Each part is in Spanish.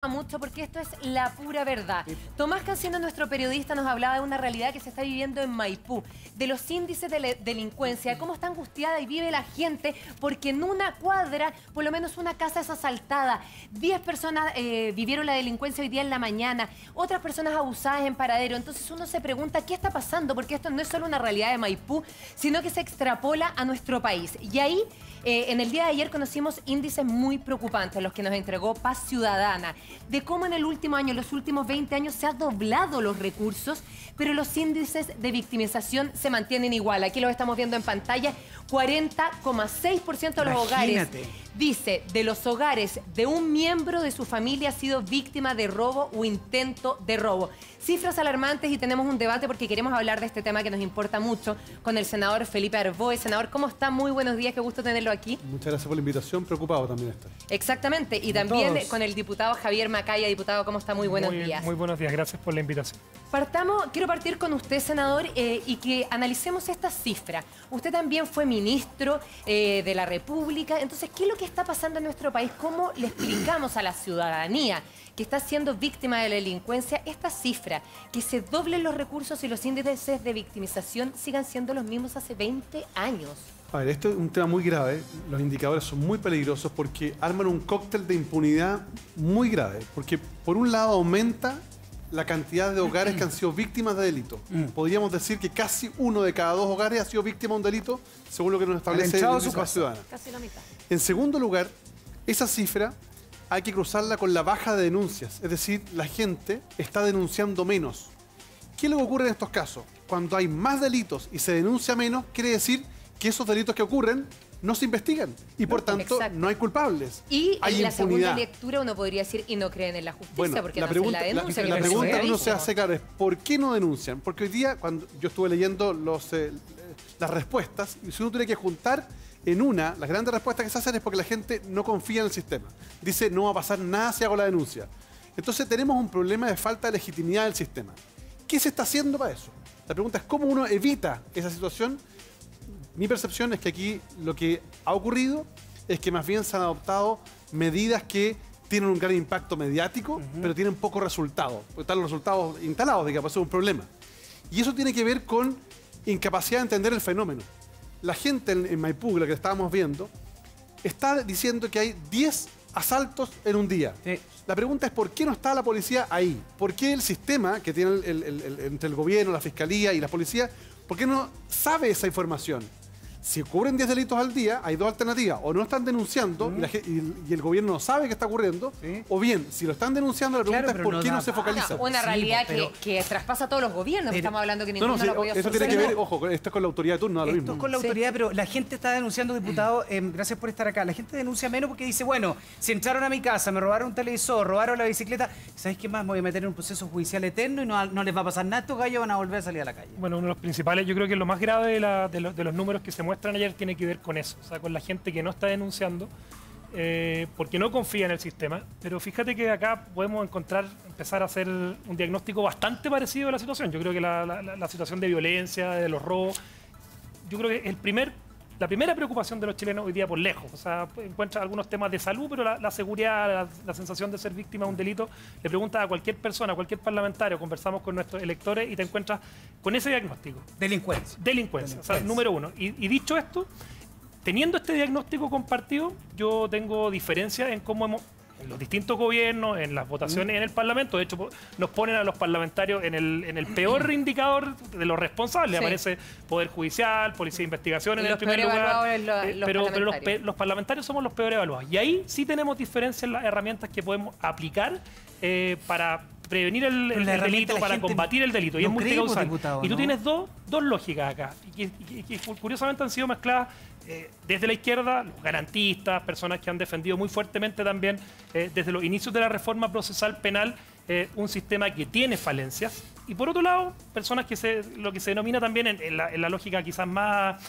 mucho porque esto es la pura verdad. Tomás Cancino, nuestro periodista, nos hablaba de una realidad que se está viviendo en Maipú, de los índices de delincuencia, de cómo está angustiada y vive la gente porque en una cuadra, por lo menos una casa es asaltada. 10 personas vivieron la delincuencia hoy día en la mañana, otras personas abusadas en paradero. Entonces uno se pregunta qué está pasando, porque esto no es solo una realidad de Maipú, sino que se extrapola a nuestro país. Y ahí, en el día de ayer conocimos índices muy preocupantes, los que nos entregó Paz Ciudadana, de cómo en el último año, en los últimos 20 años, se han doblado los recursos, pero los índices de victimización se mantienen igual. Aquí lo estamos viendo en pantalla, 40,6% de los hogares. Dice, de los hogares de un miembro de su familia ha sido víctima de robo o intento de robo. Cifras alarmantes, y tenemos un debate porque queremos hablar de este tema que nos importa mucho con el senador Felipe Arboe. Senador, ¿cómo está? Muy buenos días, qué gusto tenerlo aquí. Muchas gracias por la invitación, preocupado también está. Exactamente, y también con el diputado Javier Macaya. Diputado, ¿cómo está? Muy buenos días. Muy buenos días, gracias por la invitación. Quiero partir con usted, senador, y que analicemos esta cifra. Usted también fue ministro de la República, entonces, ¿qué es lo que está pasando en nuestro país? ¿Cómo le explicamos a la ciudadanía que está siendo víctima de la delincuencia esta cifra, que se doblen los recursos y los índices de victimización sigan siendo los mismos hace 20 años? A ver, esto es un tema muy grave, los indicadores son muy peligrosos porque arman un cóctel de impunidad muy grave, porque por un lado aumenta la cantidad de hogares que han sido víctimas de delito. Podríamos decir que casi 1 de cada 2 hogares ha sido víctima de un delito, según lo que nos establece la Paz Ciudadana. Casi la mitad. En segundo lugar, esa cifra hay que cruzarla con la baja de denuncias, es decir, la gente está denunciando menos. ¿Qué es lo que ocurre en estos casos? Cuando hay más delitos y se denuncia menos, quiere decir que esos delitos que ocurren no se investigan y por tanto no hay culpables. Y hay en la impunidad. Segunda lectura uno podría decir, y no creen en la justicia, Bueno, porque la no pregunta, hacen la denuncia. la pregunta que uno se hace, claro, es ¿por qué no denuncian? Porque hoy día, cuando yo estuve leyendo las respuestas, y si uno tiene que juntar en una, las grandes respuestas que se hacen es porque la gente no confía en el sistema. Dice, no va a pasar nada si hago la denuncia. Entonces tenemos un problema de falta de legitimidad del sistema. ¿Qué se está haciendo para eso? La pregunta es cómo uno evita esa situación. Mi percepción es que aquí lo que ha ocurrido es que más bien se han adoptado medidas que tienen un gran impacto mediático, pero tienen poco resultado. Porque están los resultados instalados, digamos, eso es un problema. Y eso tiene que ver con incapacidad de entender el fenómeno. La gente en Maipú, la que estábamos viendo, está diciendo que hay 10 asaltos en un día. Sí. La pregunta es ¿por qué no está la policía ahí? ¿Por qué el sistema que tiene entre el gobierno, la fiscalía y la policía, por qué no sabe esa información? Si ocurren 10 delitos al día, hay 2 alternativas. O no están denunciando y el gobierno no sabe qué está ocurriendo, o bien, si lo están denunciando, la pregunta es ¿por qué no se focaliza? Una realidad que traspasa a todos los gobiernos. Estamos hablando que ninguno lo podía eso tiene que ver, ojo, esto es con la autoridad de turno, da lo mismo. Esto es con la autoridad, pero la gente está denunciando, diputado, gracias por estar acá. La gente denuncia menos porque dice, bueno, si entraron a mi casa, me robaron un televisor, robaron la bicicleta, ¿sabes qué más? Me voy a meter en un proceso judicial eterno y no les va a pasar nada, estos gallos van a volver a salir a la calle. Bueno, uno de los principales, yo creo que lo más grave de los números que se muestran ayer tiene que ver con eso, o sea, con la gente que no está denunciando porque no confía en el sistema. Pero fíjate que acá podemos empezar a hacer un diagnóstico bastante parecido de la situación. Yo creo que la situación de violencia, de los robos, yo creo que la primera preocupación de los chilenos hoy día por lejos. O sea, encuentra algunos temas de salud, pero la seguridad, la sensación de ser víctima de un delito, le preguntas a cualquier persona, a cualquier parlamentario, conversamos con nuestros electores y te encuentras con ese diagnóstico. Delincuencia, o sea, número uno. Y dicho esto, teniendo este diagnóstico compartido, yo tengo diferencias en cómo en los distintos gobiernos, en las votaciones en el Parlamento. De hecho, nos ponen a los parlamentarios en el peor indicador de los responsables. Sí. Aparece Poder Judicial, Policía de Investigación en el primer lugar. Pero los parlamentarios somos los peores evaluados. Y ahí sí tenemos diferencias en las herramientas que podemos aplicar para prevenir el delito, para combatir el delito. Y es multicausal. Y tú tienes dos lógicas acá. Y que curiosamente han sido mezcladas desde la izquierda, los garantistas, personas que han defendido muy fuertemente también desde los inicios de la reforma procesal penal un sistema que tiene falencias. Y por otro lado, personas que lo que se denomina también en la lógica quizás más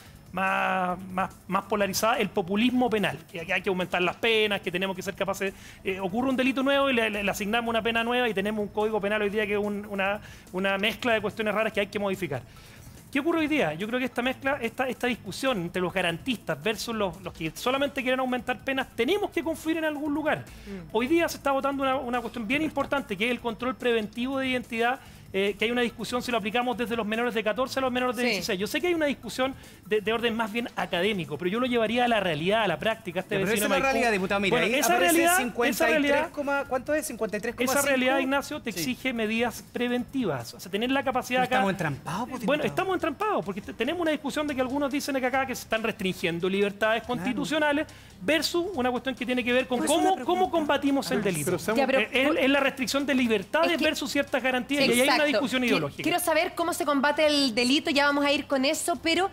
polarizada, el populismo penal, que hay que aumentar las penas, que tenemos que ser capaces, ocurre un delito nuevo y le asignamos una pena nueva y tenemos un código penal hoy día que es una mezcla de cuestiones raras que hay que modificar. ¿Qué ocurre hoy día? Yo creo que esta mezcla, esta discusión entre los garantistas versus los que solamente quieren aumentar penas, tenemos que confluir en algún lugar. Hoy día se está votando una cuestión bien importante, que es el control preventivo de identidad, que hay una discusión si lo aplicamos desde los menores de 14 a los menores de 16. Yo sé que hay una discusión de orden más bien académico, pero yo lo llevaría a la realidad, a la práctica. Pero esa es la realidad, diputado. Mira, bueno, ahí esa realidad, 53, ¿cuánto es? 53,5. Esa realidad, Ignacio, te exige medidas preventivas. O sea, tener la capacidad acá... Estamos entrampados, pues, bueno, estamos entrampados, porque tenemos una discusión de que algunos dicen que acá que se están restringiendo libertades constitucionales versus una cuestión que tiene que ver con cómo combatimos el delito. Es la restricción de libertades versus ciertas garantías, y ahí hay una discusión ideológica. Quiero saber cómo se combate el delito, ya vamos a ir con eso, pero,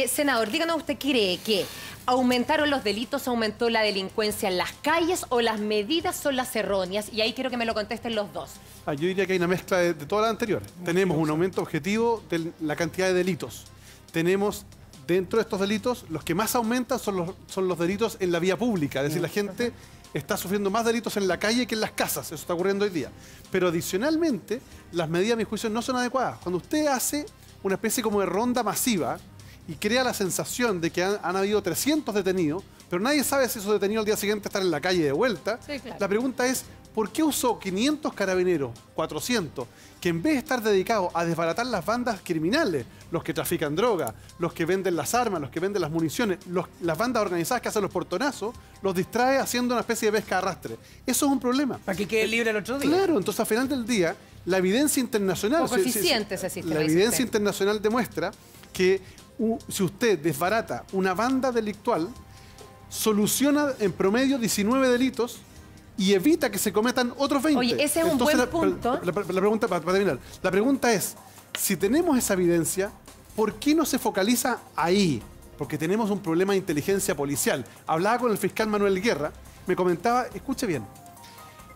senador, díganos, ¿usted cree que aumentaron los delitos, aumentó la delincuencia en las calles o las medidas son las erróneas? Y ahí quiero que me lo contesten los dos. Yo diría que hay una mezcla de todas las anteriores. Tenemos un aumento objetivo de la cantidad de delitos. Tenemos dentro de estos delitos, los que más aumentan son los delitos en la vía pública. Es decir, la gente está sufriendo más delitos en la calle que en las casas. Eso está ocurriendo hoy día. Pero adicionalmente, las medidas, a mi juicio, no son adecuadas. Cuando usted hace una especie como de ronda masiva y crea la sensación de que han habido 300 detenidos, pero nadie sabe si esos detenidos al día siguiente están en la calle de vuelta, la pregunta es, ¿por qué usó 500 carabineros, 400, que en vez de estar dedicados a desbaratar las bandas criminales, los que trafican droga, los que venden las armas, los que venden las municiones, las bandas organizadas que hacen los portonazos, los distrae haciendo una especie de pesca de arrastre? Eso es un problema. Para que quede libre el otro día. Claro, entonces al final del día, la evidencia internacional... Poco eficiente ese sistema. La evidencia internacional demuestra que si usted desbarata una banda delictual, soluciona en promedio 19 delitos y evita que se cometan otros 20. Oye, ese es un buen punto. La pregunta, para terminar, la pregunta es, si tenemos esa evidencia, ¿por qué no se focaliza ahí? Porque tenemos un problema de inteligencia policial. Hablaba con el fiscal Manuel Guerra, me comentaba, escuche bien,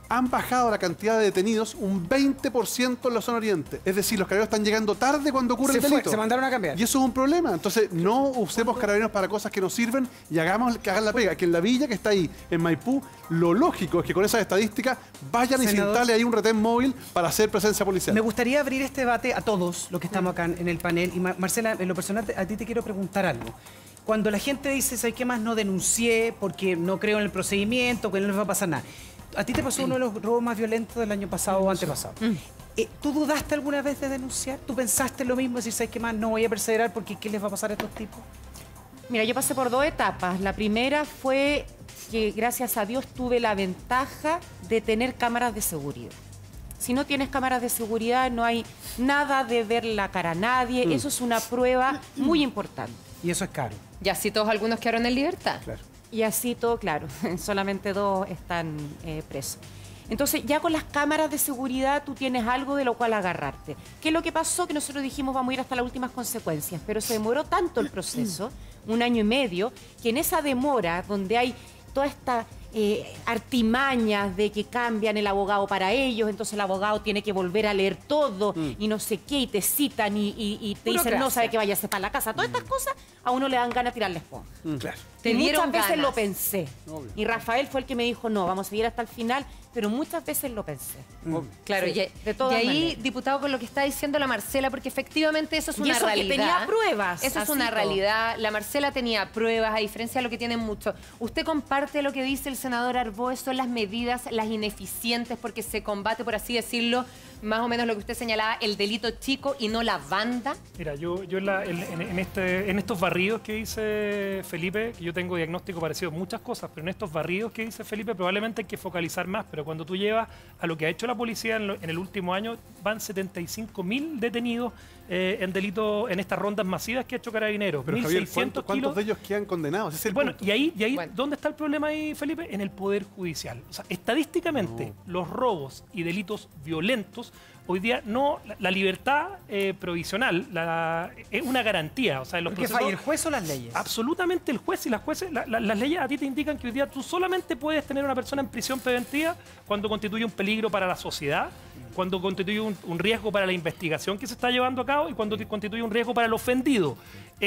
han bajado la cantidad de detenidos un 20% en la zona oriente. Es decir, los carabineros están llegando tarde cuando ocurre el delito. Se mandaron a cambiar. Y eso es un problema. Entonces, no usemos carabineros para cosas que no sirven y hagamos que hagan la pega. Que en la villa que está ahí, en Maipú, lo lógico es que con esas estadísticas vayan y se instale ahí un retén móvil para hacer presencia policial. Me gustaría abrir este debate a todos los que estamos acá en el panel. Y Marcela, en lo personal, a ti te quiero preguntar algo. Cuando la gente dice, ¿sabes qué más? No denuncié porque no creo en el procedimiento, que no les va a pasar nada. A ti te pasó uno de los robos más violentos del año pasado o antepasado. ¿Tú dudaste alguna vez de denunciar? ¿Tú pensaste lo mismo? Decir, ¿sabes qué más? No voy a perseverar porque ¿qué les va a pasar a estos tipos? Mira, yo pasé por 2 etapas. La primera fue que, gracias a Dios, tuve la ventaja de tener cámaras de seguridad. Si no tienes cámaras de seguridad, no hay nada de ver la cara a nadie. Eso es una prueba muy importante. Y eso es caro. Y así todos algunos quedaron en libertad. Claro. Y así todo, claro, solamente 2 están presos. Entonces, ya con las cámaras de seguridad tú tienes algo de lo cual agarrarte. ¿Qué es lo que pasó? Que nosotros dijimos vamos a ir hasta las últimas consecuencias, pero se demoró tanto el proceso, 1 año y medio, que en esa demora, donde hay toda esta artimañas de que cambian el abogado para ellos, entonces el abogado tiene que volver a leer todo y no sé qué, y te citan y te dicen no sabe que vayas para la casa. Todas estas cosas a uno le dan ganas de tirar la esponja. Claro. Y muchas veces ganas. lo pensé. Obvio. Y Rafael fue el que me dijo, no, vamos a seguir hasta el final, pero muchas veces lo pensé. Claro, Sí, y de todas ahí, maneras. diputado, con lo que está diciendo la Marcela, porque efectivamente eso es Y una eso que realidad. tenía pruebas, Eso es así una todo. realidad. La Marcela tenía pruebas, a diferencia de lo que tienen muchos. ¿Usted comparte lo que dice el senador Arboe? Son las medidas, las ineficientes, porque se combate, por así decirlo, más o menos lo que usted señalaba, el delito chico y no la banda. Mira, yo en estos barridos que dice Felipe, que yo tengo diagnóstico parecido en muchas cosas, pero en estos barridos que dice Felipe probablemente hay que focalizar más, pero cuando tú llevas a lo que ha hecho la policía en el último año, van 75.000 detenidos en delitos, en estas rondas masivas que ha hecho Carabineros. Pero Javier, 1.600 ¿cuántos de ellos quedan condenados? Ese es el Bueno, punto. y ahí Bueno. ¿dónde está el problema ahí, Felipe? En el Poder Judicial. O sea, estadísticamente, los robos y delitos violentos, hoy día no, la libertad provisional es una garantía. O sea, en los ¿Qué procesos, falla, el juez o las leyes? absolutamente el juez y las jueces, las leyes a ti te indican que hoy día tú solamente puedes tener a una persona en prisión preventiva cuando constituye un peligro para la sociedad, cuando constituye un riesgo para la investigación que se está llevando a cabo y cuando constituye un riesgo para el ofendido.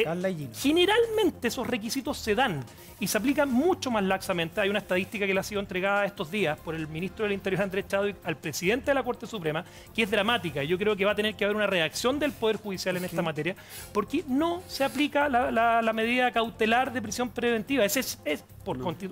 Carla y Gino. Generalmente esos requisitos se dan y se aplican mucho más laxamente. Hay una estadística que le ha sido entregada estos días por el ministro del Interior, Andrés Chadwick, al presidente de la Corte Suprema, que es dramática. Yo creo que va a tener que haber una reacción del Poder Judicial en esta materia, porque no se aplica la medida cautelar de prisión preventiva.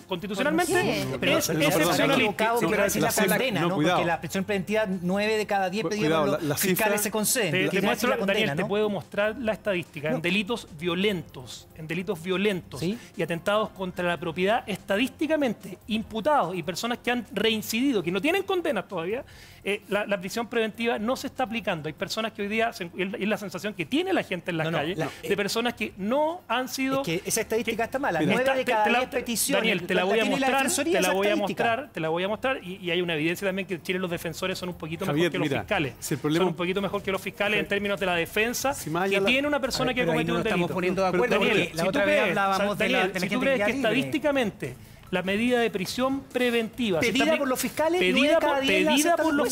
Constitucionalmente es excepcionalista. Lo que va a decir la condena, ¿no? cuidado. Porque la prisión preventiva 9 de cada 10 pedidos Cuidado, por los fiscales se conceden. Te muestro, Daniel, te ¿no? puedo mostrar la estadística. En delitos violentos, ¿Sí? y atentados contra la propiedad, estadísticamente imputados y personas que han reincidido, que no tienen condenas todavía, la prisión preventiva no se está aplicando. Hay personas que hoy día, es la sensación que tiene la gente en las calles, de personas que no han sido... Es que esa estadística está mala. Mira, 9 de cada 10 peticiones. Daniel, te la voy a tiene mostrar, Defensoría te la voy a mostrar y hay una evidencia también que en Chile los defensores son un poquito Javier, mejor que los mira, fiscales. si el problema- Son un poquito mejor que los fiscales en términos de la defensa Si más que allá la- tiene una persona que ha pero ahí cometido no un nos delito. estamos poniendo de Pero, acuerdo, Daniel, porque la si otra tú vez crees, hablábamos de la Daniel, si gente tú que crees queda que libre. estadísticamente la medida de prisión preventiva se Pedida está por los fiscales, pedida 9 de cada 10 la pedida aceptan por los los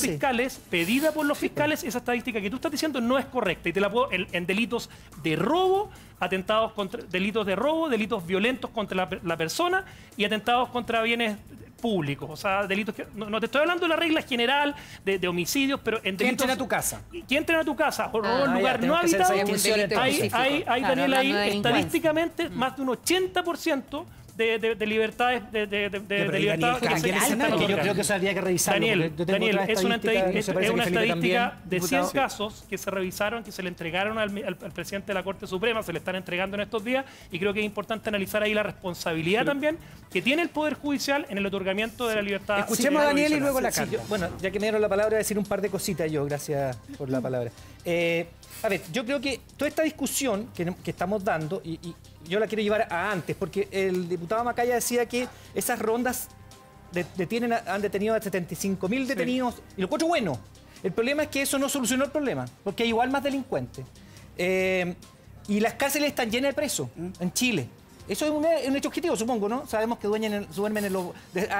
jueces. fiscales, esa estadística que tú estás diciendo no es correcta y te la puedo en delitos de robo, atentados contra delitos de robo, delitos violentos contra la persona y atentados contra bienes públicos, o sea, delitos que no te estoy hablando de la regla general de homicidios, pero en Que delitos entren a tu casa. que entren a tu casa o robo en ya, lugar no tenemos que hacer esa habitado. distinción entonces. Hay Claro, Daniel, ahí hablando de delincuencia. estadísticamente más de un 80% de libertades de libertad Daniel, ¿quién es el Que yo Daniel? creo que eso habría que revisarlo. Daniel, porque yo tengo Daniel, otra es una estadística, no sé, parece que Felipe estadística también, de 100 diputado. casos que se revisaron, que se le entregaron al presidente de la Corte Suprema, se le están entregando en estos días, y creo que es importante analizar ahí la responsabilidad también que tiene el Poder Judicial en el otorgamiento de la libertad. Escuchemos a Daniel y luego la Sí, Carla. bueno, ya que me dieron la palabra, voy a decir un par de cositas yo, gracias por la palabra. A ver, yo creo que toda esta discusión que estamos dando, y yo la quiero llevar a antes, porque el diputado Macaya decía que esas rondas han detenido a 75.000 detenidos, y lo encuentro bueno. El problema es que eso no solucionó el problema, porque hay igual más delincuentes. Y las cárceles están llenas de presos en Chile. Eso es un hecho objetivo, supongo, ¿no? Sabemos que duermen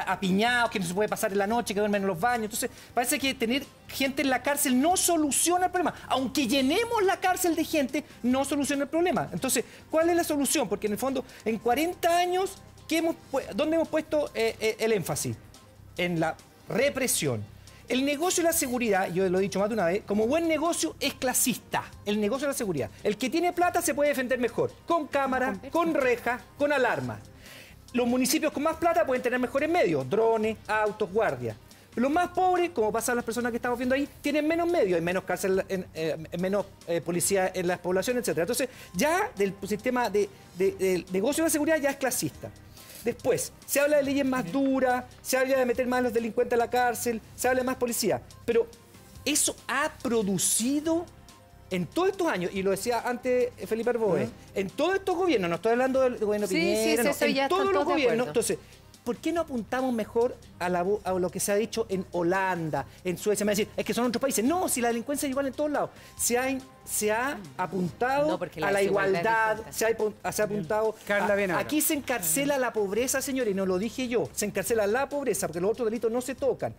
apiñados, que no se puede pasar en la noche, que duermen en los baños. Entonces, parece que tener gente en la cárcel no soluciona el problema. Aunque llenemos la cárcel de gente, no soluciona el problema. Entonces, ¿cuál es la solución? Porque en el fondo, en 40 años, ¿dónde hemos puesto el énfasis? En la represión. El negocio de la seguridad, yo lo he dicho más de una vez, como buen negocio es clasista. El negocio de la seguridad. El que tiene plata se puede defender mejor. Con cámaras, con rejas, con alarmas. Los municipios con más plata pueden tener mejores medios. Drones, autos, guardias. Los más pobres, como pasa a las personas que estamos viendo ahí, tienen menos medios, hay menos cárcel, menos policía en las poblaciones, etc. Entonces, ya del sistema del negocio de la seguridad ya es clasista. Después, se habla de leyes más duras, se habla de meter más a los delincuentes a la cárcel, se habla de más policía. Pero eso ha producido en todos estos años, y lo decía antes Felipe Arboe, en todos estos gobiernos, no estoy hablando del gobierno Sí, Piñera, sí, no, eso ya en están todos los todos de gobiernos. acuerdo. Entonces, ¿por qué no apuntamos mejor a lo que se ha dicho en Holanda, en Suecia? Me va a decir, es que son otros países. No, si la delincuencia es igual en todos lados. Se ha apuntado No, porque la a la desigualdad igualdad, es se ha apuntado... Carla, ven ahora. Aquí se encarcela la pobreza, señores, y no lo dije yo. Se encarcela la pobreza, porque los otros delitos no se tocan.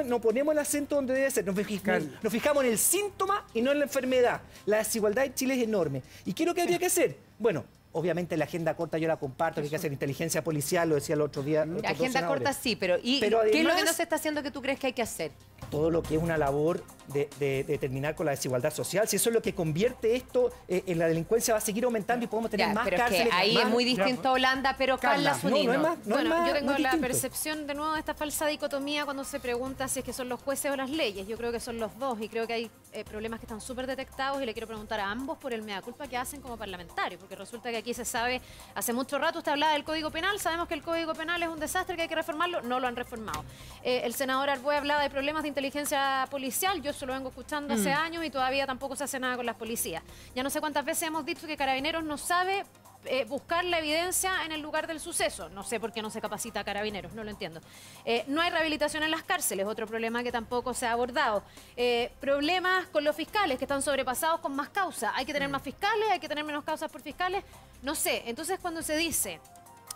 No ponemos el acento donde debe ser. Nos fijamos en el síntoma y no en la enfermedad. La desigualdad en Chile es enorme. ¿Y qué es lo que habría que hacer? Bueno, obviamente la agenda corta yo la comparto, que hay que hacer inteligencia policial, lo decía el otro día. otros dos Agenda senadores. corta sí, pero ¿qué es lo que no se está haciendo que tú crees que hay que hacer? Todo lo que es una labor de terminar con la desigualdad social. Si eso es lo que convierte esto en la delincuencia, va a seguir aumentando y podemos tener Ya, más pero es que cárceles. ahí más- es muy distinto a Holanda, pero Carla No, no Zunino. es más, no es Bueno, más, yo tengo no es la distinto. percepción de nuevo de esta falsa dicotomía cuando se pregunta si es que son los jueces o las leyes. Yo creo que son los dos y creo que hay problemas que están súper detectados y le quiero preguntar a ambos por el mea culpa que hacen como parlamentarios, porque resulta que aquí se sabe, hace mucho rato usted hablaba del Código Penal, sabemos que el Código Penal es un desastre, que hay que reformarlo, no lo han reformado. El senador Arboe hablaba de problemas de inteligencia policial, yo eso lo vengo escuchando hace años y todavía tampoco se hace nada con las policías. Ya no sé cuántas veces hemos dicho que Carabineros no sabe buscar la evidencia en el lugar del suceso. No sé por qué no se capacita a Carabineros, no lo entiendo. No hay rehabilitación en las cárceles, otro problema que tampoco se ha abordado. Problemas con los fiscales que están sobrepasados con más causas. Hay que tener más fiscales, hay que tener menos causas por fiscales. No sé, entonces cuando se dice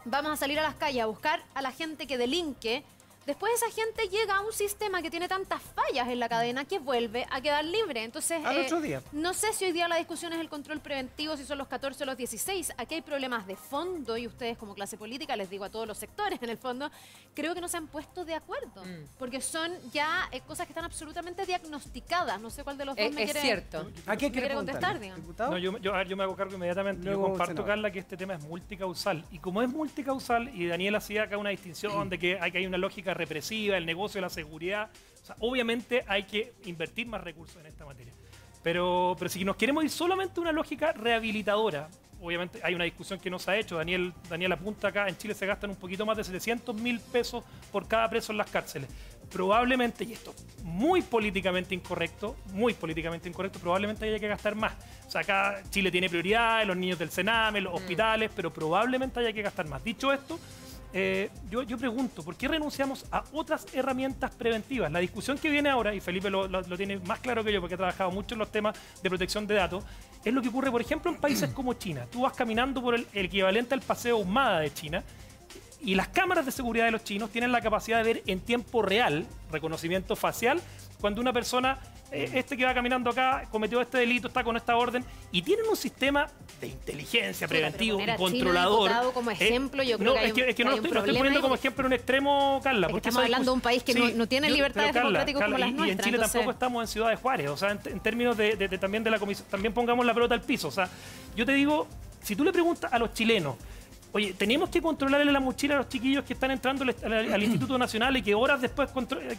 vamos a salir a las calles a buscar a la gente que delinque, después esa gente llega a un sistema que tiene tantas fallas en la cadena que vuelve a quedar libre. Entonces, Al otro día. no sé si hoy día la discusión es el control preventivo, si son los 14 o los 16. Aquí hay problemas de fondo y ustedes como clase política, les digo a todos los sectores en el fondo, creo que no se han puesto de acuerdo. Porque son ya cosas que están absolutamente diagnosticadas. No sé cuál de los dos me Es quiere... cierto. ¿A quién ¿Me quiere preguntarle? contestar, digamos? ¿Diputado? No, a ver, yo me hago cargo inmediatamente. Luego, Yo comparto, senador. Carla, que este tema es multicausal. Y como es multicausal, y Daniel hacía acá una distinción de que hay una lógica represiva, el negocio de la seguridad, o sea, obviamente hay que invertir más recursos en esta materia. Pero si nos queremos ir solamente a una lógica rehabilitadora, obviamente hay una discusión que no se ha hecho. Daniel apunta acá, en Chile se gastan un poquito más de 700.000 pesos por cada preso en las cárceles. Probablemente, y esto muy políticamente incorrecto, probablemente haya que gastar más. O sea, acá Chile tiene prioridades, los niños del Sename, los hospitales, pero probablemente haya que gastar más. Dicho esto, yo pregunto, ¿por qué renunciamos a otras herramientas preventivas? La discusión que viene ahora, y Felipe lo tiene más claro que yo porque ha trabajado mucho en los temas de protección de datos, es lo que ocurre, por ejemplo, en países como China. Tú vas caminando por el equivalente al paseo Humada de China y las cámaras de seguridad de los chinos tienen la capacidad de ver en tiempo real, reconocimiento facial, cuando una persona, que va caminando acá, cometió este delito, está con esta orden, y tienen un sistema de inteligencia preventivo, poner a un China, controlador. diputado, como ejemplo, yo creo no, que hay es que, un- es que no hay lo un estoy problema poniendo ahí. como ejemplo en un extremo, Carla. Es que porque estamos hablando de un país que no tiene libertades pero democráticas como las y en nuestras, Chile entonces- tampoco estamos en Ciudad de Juárez, o sea, en términos también de la comisión, también pongamos la pelota al piso. O sea, yo te digo, si tú le preguntas a los chilenos, oye, tenemos que controlarle la mochila a los chiquillos que están entrando al Instituto Nacional y que horas después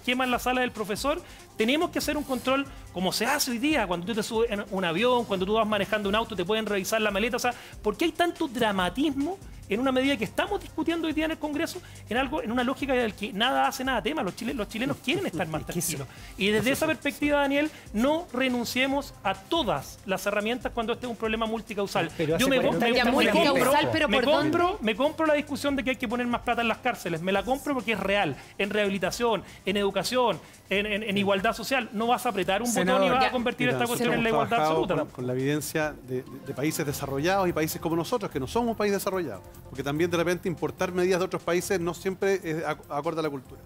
queman la sala del profesor. Tenemos que hacer un control como se hace hoy día. Cuando tú te subes en un avión, cuando tú vas manejando un auto, te pueden revisar la maleta. O sea, ¿por qué hay tanto dramatismo en una medida que estamos discutiendo hoy día en el Congreso, en una lógica del que nada hace nada tema? Los chilenos quieren estar más tranquilos. Y desde esa perspectiva, Daniel, no renunciemos a todas las herramientas cuando este es un problema multicausal. Pero Yo hace 40 años Ya multicausal, pero ¿por dónde? me compro la discusión de que hay que poner más plata en las cárceles. Me la compro porque es real. En rehabilitación, en educación, en igualdad social. No vas a apretar un botón y vas a convertir esta cuestión en la hemos igualdad trabajado absoluta. con la evidencia de países desarrollados y países como nosotros, que no somos un país desarrollado. Porque también de repente importar medidas de otros países no siempre es acorde a la cultura.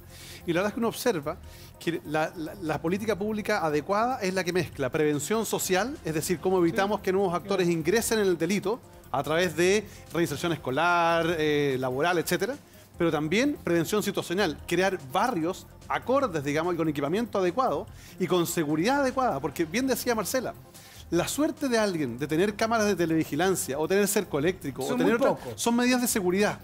Y la verdad es que uno observa que la política pública adecuada es la que mezcla prevención social, es decir, cómo evitamos que nuevos actores ingresen en el delito a través de reinserción escolar, laboral, etcétera, pero también prevención situacional, crear barrios acordes, digamos, y con equipamiento adecuado y con seguridad adecuada, porque bien decía Marcela, la suerte de alguien de tener cámaras de televigilancia o tener cerco eléctrico Son o tener muy otra, pocos. son medidas de seguridad,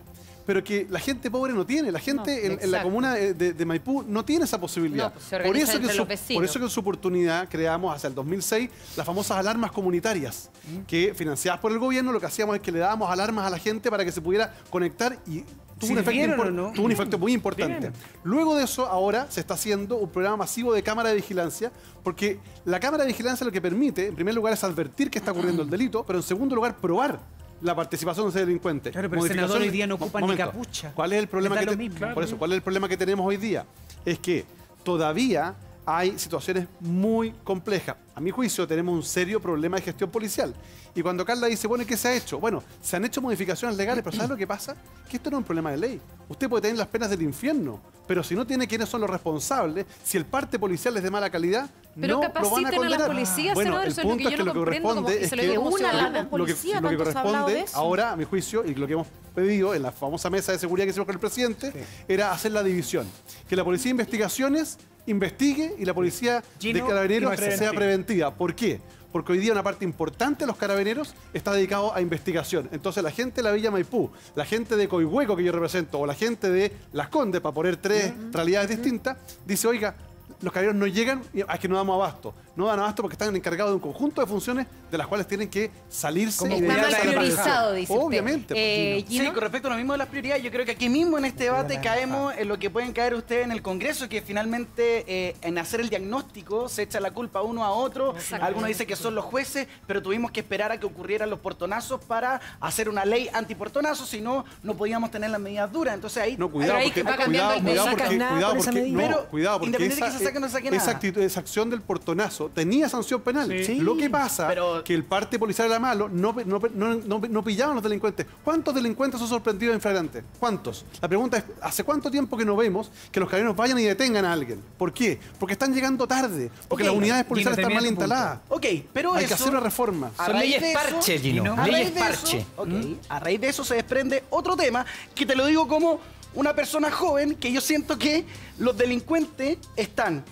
pero que la gente pobre no tiene. La gente en la exacto. comuna de Maipú no tiene esa posibilidad. No, pues se organiza entre los vecinos. Por eso que en su oportunidad creamos hacia el 2006 las famosas alarmas comunitarias, que financiadas por el gobierno lo que hacíamos es que le dábamos alarmas a la gente para que se pudiera conectar y tuvo ¿Sirvieron un efecto muy importante. Bien. Luego de eso, ahora se está haciendo un programa masivo de cámara de vigilancia, porque la cámara de vigilancia lo que permite, en primer lugar, es advertir que está ocurriendo el delito, pero en segundo lugar, probar la participación de ese delincuente. Claro, pero el senador hoy día no ocupa ni Momento. capucha. ¿Cuál es el problema Les da que lo mismo. Por eso, ¿cuál es el problema que tenemos hoy día? Es que todavía hay situaciones muy complejas. A mi juicio, tenemos un serio problema de gestión policial. Y cuando Carla dice, bueno, ¿y qué se ha hecho? Bueno, se han hecho modificaciones legales, pero ¿sabes lo que pasa? Que esto no es un problema de ley. Usted puede tener las penas del infierno, pero si no tiene quiénes son los responsables, si el parte policial es de mala calidad, Pero no lo van a capaciten a la condenar. policía, Bueno, senador, el eso es lo punto que es yo que no lo que comprendo como- corresponde y es se lo que digo como una ciudadana. alarma policía, lo que tanto se ha hablado corresponde de eso. ahora, a mi juicio, y lo que hemos pedido en la famosa mesa de seguridad que hicimos con el presidente, era hacer la división. Que la policía de investigaciones investigue y la policía Gino, de carabineros y preventiva. sea preventiva. ¿Por qué? Porque hoy día una parte importante de los carabineros está dedicado a investigación. Entonces la gente de la Villa Maipú, la gente de Coihueco que yo represento, o la gente de Las Condes, para poner tres realidades distintas, dice, oiga, los carabineros no llegan, es que no damos abasto. No dan abasto porque están encargados de un conjunto de funciones de las cuales tienen que salirse. Como y Está dedicarse mal a la priorizado, prevención. dice usted. Obviamente. Sí, con respecto a lo mismo de las prioridades, yo creo que aquí mismo en este debate caemos en lo que pueden caer ustedes en el Congreso, que finalmente en hacer el diagnóstico se echa la culpa uno a otro. Algunos dicen que son los jueces, pero tuvimos que esperar a que ocurrieran los portonazos para hacer una ley antiportonazos, si no, no podíamos tener las medidas duras. Entonces ahí... No, cuidado, ahí porque, va cambiando el cuidado no porque, sacas nada cuidado con esa porque, medida. no, Pero cuidado porque independiente que se saque o no saque nada. esa acción del portonazo caso tenía sanción penal. Sí. Lo que pasa Pero- que el parte policial era malo, no pillaban a los delincuentes. ¿Cuántos delincuentes son sorprendidos en flagrante? ¿Cuántos? La pregunta es, ¿hace cuánto tiempo que no vemos que los carabineros vayan y detengan a alguien? ¿Por qué? Porque están llegando tarde, porque Ok. las unidades policiales Gino, están mal termina tu instaladas. Ok, pero Hay eso... que hacer una reforma. A Son raíz leyes de eso- parche, Gino. a Leyes raíz de eso- parche. ok, a raíz de eso se desprende otro tema que te lo digo como una persona joven, que yo siento que los delincuentes están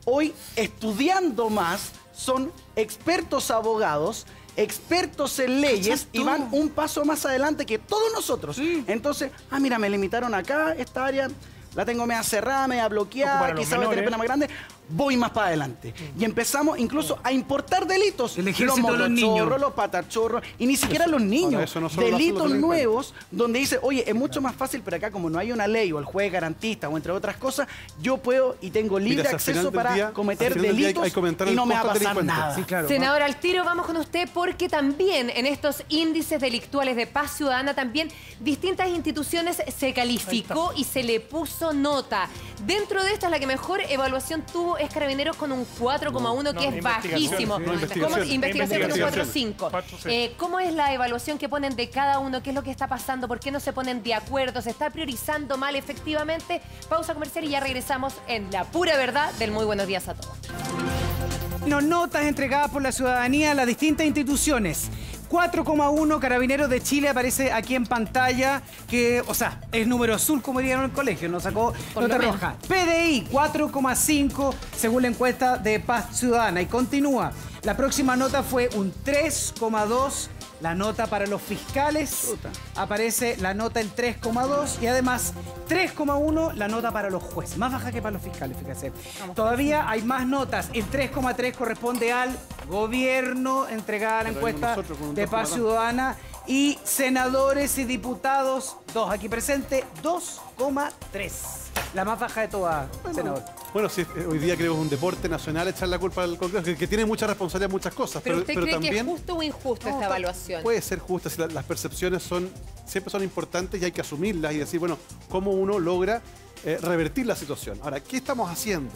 hoy estudiando más, son expertos abogados, expertos en leyes y van un paso más adelante que todos nosotros. Entonces, mira, me limitaron acá, esta área la tengo media cerrada, media bloqueada, Ocupan a los quizás voy a tener menores. pena más grande. Voy más para adelante. Y empezamos incluso a importar delitos. El ejército de los motochorros, niños. los patachorros, y ni siquiera los niños. Ahora, eso no solo lo hacen los Delitos delincuentes. nuevos donde dice, oye, es mucho más fácil, pero acá como no hay una ley o el juez garantista o entre otras cosas, yo puedo y tengo libre Mira, si al final acceso del para día- cometer al final del día delitos hay que aumentar y el no me va a costo al pasar delincuente. nada. Sí, claro. Senador, al tiro vamos con usted porque también en estos índices delictuales de paz ciudadana también distintas instituciones se calificó y se le puso nota. Dentro de estas la que mejor evaluación tuvo es Carabineros con un 4,1 que es bajísimo. No, investigación. ¿Cómo? Investigación con un Investigación. 4,5. 4, sí. ¿Cómo es la evaluación que ponen de cada uno? ¿Qué es lo que está pasando? ¿Por qué no se ponen de acuerdo? ¿Se está priorizando mal efectivamente? Pausa comercial y ya regresamos en la pura verdad del muy buenos días a todos. Notas entregadas por la ciudadanía a las distintas instituciones. 4,1 Carabineros de Chile aparece aquí en pantalla, que, o sea, es número azul, como dirían en el colegio, nos sacó Por nota lo menos. roja. PDI, 4,5 según la encuesta de Paz Ciudadana. Y continúa. La próxima nota fue un 3,2. La nota para los fiscales, aparece la nota el 3,2 y además 3,1 la nota para los jueces. Más baja que para los fiscales, fíjate. Todavía hay más notas. El 3,3 corresponde al gobierno, entregada la Lo vimos encuesta nosotros con un de Paz 2,2. Ciudadana. Y senadores y diputados, dos aquí presentes, 2,3. La más baja de todas, senador. Bueno, sí, hoy día creo que es un deporte nacional echar la culpa al Congreso, que tiene mucha responsabilidad en muchas cosas. ¿Pero usted cree que también es justo o injusto No, esta evaluación? puede ser justa, si las percepciones siempre son importantes y hay que asumirlas y decir, bueno, cómo uno logra revertir la situación. Ahora, ¿qué estamos haciendo?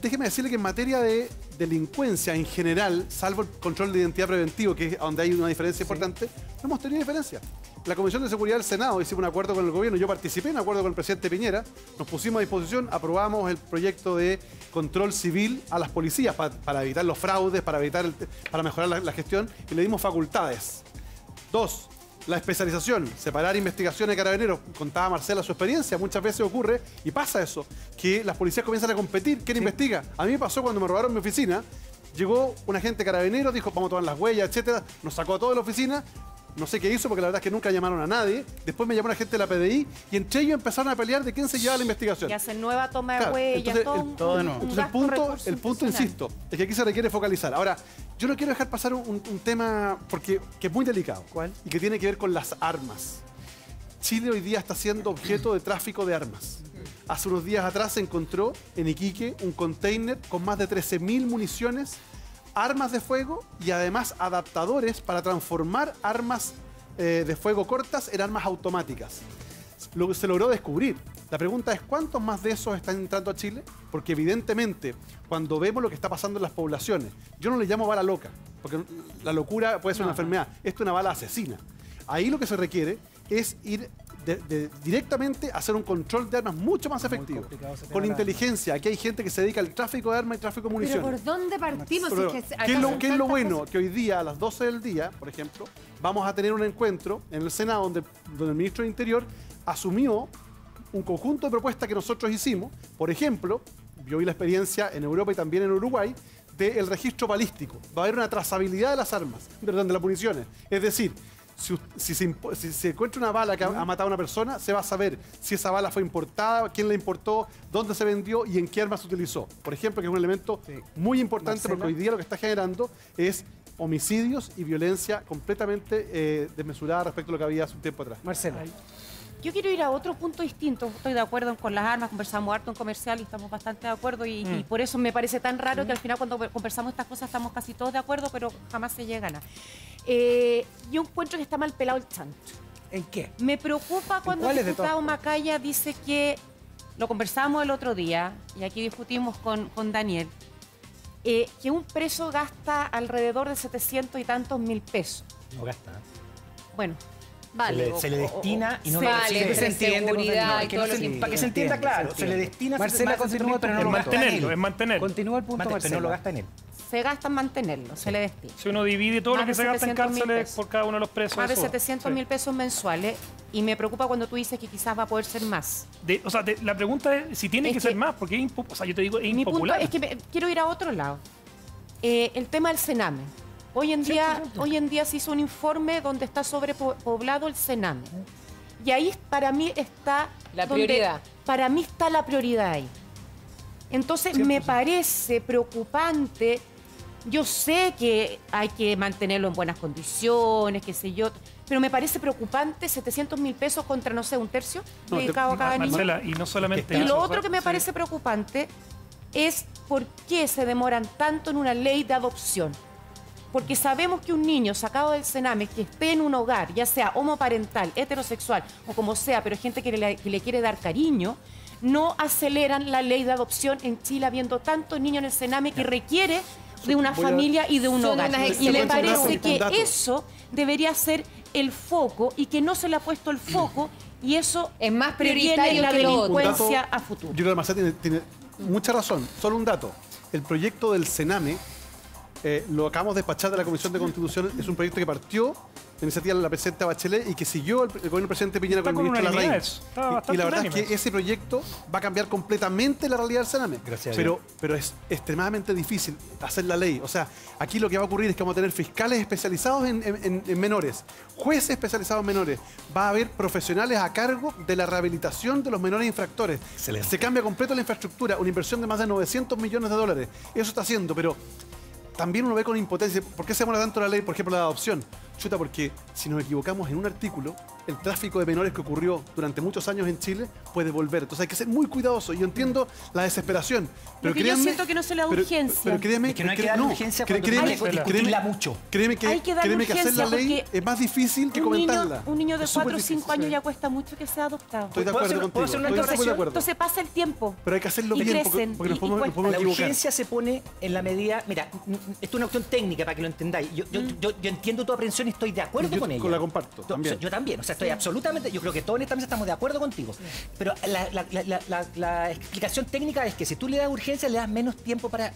Déjeme decirle que en materia de delincuencia en general, salvo el control de identidad preventivo, que es donde hay una diferencia importante, no hemos tenido diferencia. La Comisión de Seguridad del Senado hicimos un acuerdo con el gobierno, yo participé en un acuerdo con el presidente Piñera, nos pusimos a disposición, aprobamos el proyecto de control civil a las policías para evitar los fraudes, para mejorar la gestión, y le dimos facultades. 2. La especialización, separar investigación de carabineros. Contaba Marcela su experiencia, muchas veces ocurre, y pasa eso, que las policías comienzan a competir. ¿Quién investiga? A mí me pasó cuando me robaron mi oficina. Llegó un agente carabinero, dijo, vamos a tomar las huellas, etcétera. Nos sacó a toda la oficina. No sé qué hizo, porque la verdad es que nunca llamaron a nadie. Después me llamó la gente de la PDI y entre ellos empezaron a pelear de quién se llevaba la investigación. Y hacen nueva toma de Claro, huellas, entonces, todo, todo de un nuevo. Entonces gasto recurso el punto, impresionante. insisto, es que aquí se requiere focalizar. Ahora, yo no quiero dejar pasar un tema que es muy delicado. ¿Cuál? Y que tiene que ver con las armas. Chile hoy día está siendo objeto de tráfico de armas. Hace unos días atrás se encontró en Iquique un container con más de 13.000 municiones, armas de fuego y además adaptadores para transformar armas de fuego cortas en armas automáticas. Se logró descubrir. La pregunta es, ¿cuántos más de esos están entrando a Chile? Porque evidentemente, cuando vemos lo que está pasando en las poblaciones, yo no le llamo bala loca, porque la locura puede ser una enfermedad. Esto es una bala asesina. Ahí lo que se requiere es ir directamente a hacer un control de armas mucho más efectivo. complicado ese tema Con de la- inteligencia. Aquí hay gente que se dedica al tráfico de armas y tráfico de ¿Pero municiones. por dónde partimos? Pero, Si es que ¿qué es lo alcanzan tantas bueno? cosas. Que hoy día, a las 12 del día, por ejemplo, vamos a tener un encuentro en el Senado donde el ministro de Interior asumió un conjunto de propuestas que nosotros hicimos. Por ejemplo, yo vi la experiencia en Europa y también en Uruguay del registro balístico. Va a haber una trazabilidad de las armas, de las municiones. Es decir, si se encuentra una bala que ha matado a una persona, se va a saber si esa bala fue importada, quién la importó, dónde se vendió y en qué arma se utilizó. Por ejemplo, que es un elemento muy importante Marcela. porque hoy día lo que está generando es homicidios y violencia completamente desmesurada respecto a lo que había hace un tiempo atrás. Marcela. Yo quiero ir a otro punto distinto. Estoy de acuerdo con las armas, conversamos harto en comercial y estamos bastante de acuerdo y por eso me parece tan raro que al final cuando conversamos estas cosas estamos casi todos de acuerdo, pero jamás se llegan a. Yo encuentro que está mal pelado el chancho. ¿En qué? Me preocupa cuando el cuáles de diputado todas? Macaya dice que, lo conversamos el otro día y aquí discutimos con Daniel, que un preso gasta alrededor de 700 y tantos mil pesos. No gasta. Bueno, Vale. Se le destina y no Vale, recibe. pero se entiende, seguridad y que todo no lo se- que para que se entienda claro, se le destina... Marcela, continúa, pero no Es lo gasta en mantenerlo, él. es mantener. Continúa el punto, Pero Marcela. no lo gasta en él. se gasta en mantenerlo, se le destina. Si uno divide todo Más lo que de se gasta en 700.000 cárceles pesos. por cada uno de los presos. Más de eso va. 700 mil Sí. pesos mensuales y me preocupa cuando tú dices que quizás va a poder ser más. La pregunta es si tiene Es que ser que- más, porque es o sea, yo te digo, es Mi punto impopular. es que quiero ir a otro lado. El tema del Sename. Hoy en día se hizo un informe donde está sobrepoblado el Sename. Y ahí para mí está... La donde- prioridad. Para mí está la prioridad ahí. Entonces me parece preocupante. Yo sé que hay que mantenerlo en buenas condiciones, qué sé yo, pero me parece preocupante 700 mil pesos contra, no sé, un tercio No, dedicado a cada niño. Marcela, y no solamente Y eso, lo o otro sea, que me sí. parece preocupante es por qué se demoran tanto en una ley de adopción. Porque sabemos que un niño sacado del Sename que esté en un hogar, ya sea homoparental, heterosexual o como sea, pero gente que le quiere dar cariño, no aceleran la ley de adopción en Chile, habiendo tantos niños en el Sename que requiere de una Voy a- familia y de un Son hogar. unas Y me excelentes parece datos, que datos. eso debería ser el foco y que no se le ha puesto el foco y eso Es más previene prioritario la que lo otro. delincuencia dato- a futuro. Yo creo que Marcela tiene mucha razón. Solo un dato. El proyecto del Sename, lo acabamos de despachar de la Comisión de Constitución, es un proyecto que partió de iniciativa de la presidenta Bachelet y que siguió el gobierno del presidente Piñera Está con el con ministro Larraín. unanimidad eso. Está Y bastante la verdad es unánime. que ese proyecto va a cambiar completamente la realidad del Sename. Gracias a Dios. Pero es extremadamente difícil hacer la ley. O sea, aquí lo que va a ocurrir es que vamos a tener fiscales especializados en menores, jueces especializados en menores. Va a haber profesionales a cargo de la rehabilitación de los menores infractores. Excelente. Se cambia completo la infraestructura, una inversión de más de 900 millones de dólares. Eso está haciendo, pero también uno ve con impotencia. ¿Por qué se demora tanto la ley, por ejemplo, la adopción? Chuta, porque si nos equivocamos en un artículo, el tráfico de menores que ocurrió durante muchos años en Chile puede volver. Entonces hay que ser muy cuidadoso. Y yo entiendo la desesperación. Pero que yo créanme, siento que no se le da urgencia. Pero créeme Es que no hay que darle urgencia cuando créeme, hay que discutirla mucho. Créeme Hay que darle que hacer la urgencia ley porque es más difícil que comentarla. Un niño de Es súper 4 o 5 difícil. años ya cuesta mucho que sea adoptado. Estoy de ¿Puedo acuerdo hacer- puedo contigo. hacer una Estoy aclaración? súper de acuerdo. Entonces pasa el tiempo. Pero hay que hacerlo y bien crecen, porque nos y podemos cuesta. La equivocar. urgencia se pone en la medida... Mira, esto es una cuestión técnica para que lo entendáis. Yo entiendo tu aprehensión y estoy de acuerdo Yo con ella. la comparto, también. Yo también. O sea, estoy absolutamente... Yo creo que todos en esta mesa estamos de acuerdo contigo. Pero la explicación técnica es que si tú le das urgencia, le das menos tiempo para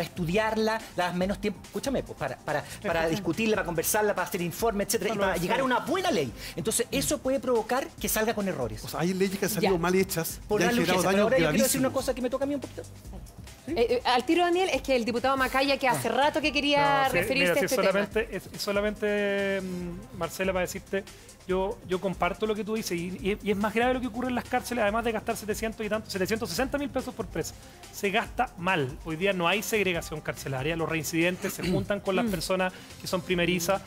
estudiarla, le das menos tiempo... Escúchame, pues, para discutirla, para conversarla, para hacer informes, etcétera, y para llegar a una buena ley. Entonces, eso puede provocar que salga con errores. O sea, hay leyes que han salido Ya. mal hechas Por y han darle generado urgencia. Pero daños ahora yo quiero decir una gravísimos. cosa que me toca a mí un poquito. Al tiro, Daniel, es que el diputado Macaya, que hace rato que quería No, sí, referirse mira, a este tema. es solamente, Marcela, para decirte, yo comparto lo que tú dices y es más grave lo que ocurre en las cárceles, además de gastar 760 mil pesos por preso. Se gasta mal. Hoy día no hay segregación carcelaria, los reincidentes se juntan con las personas que son primerizas.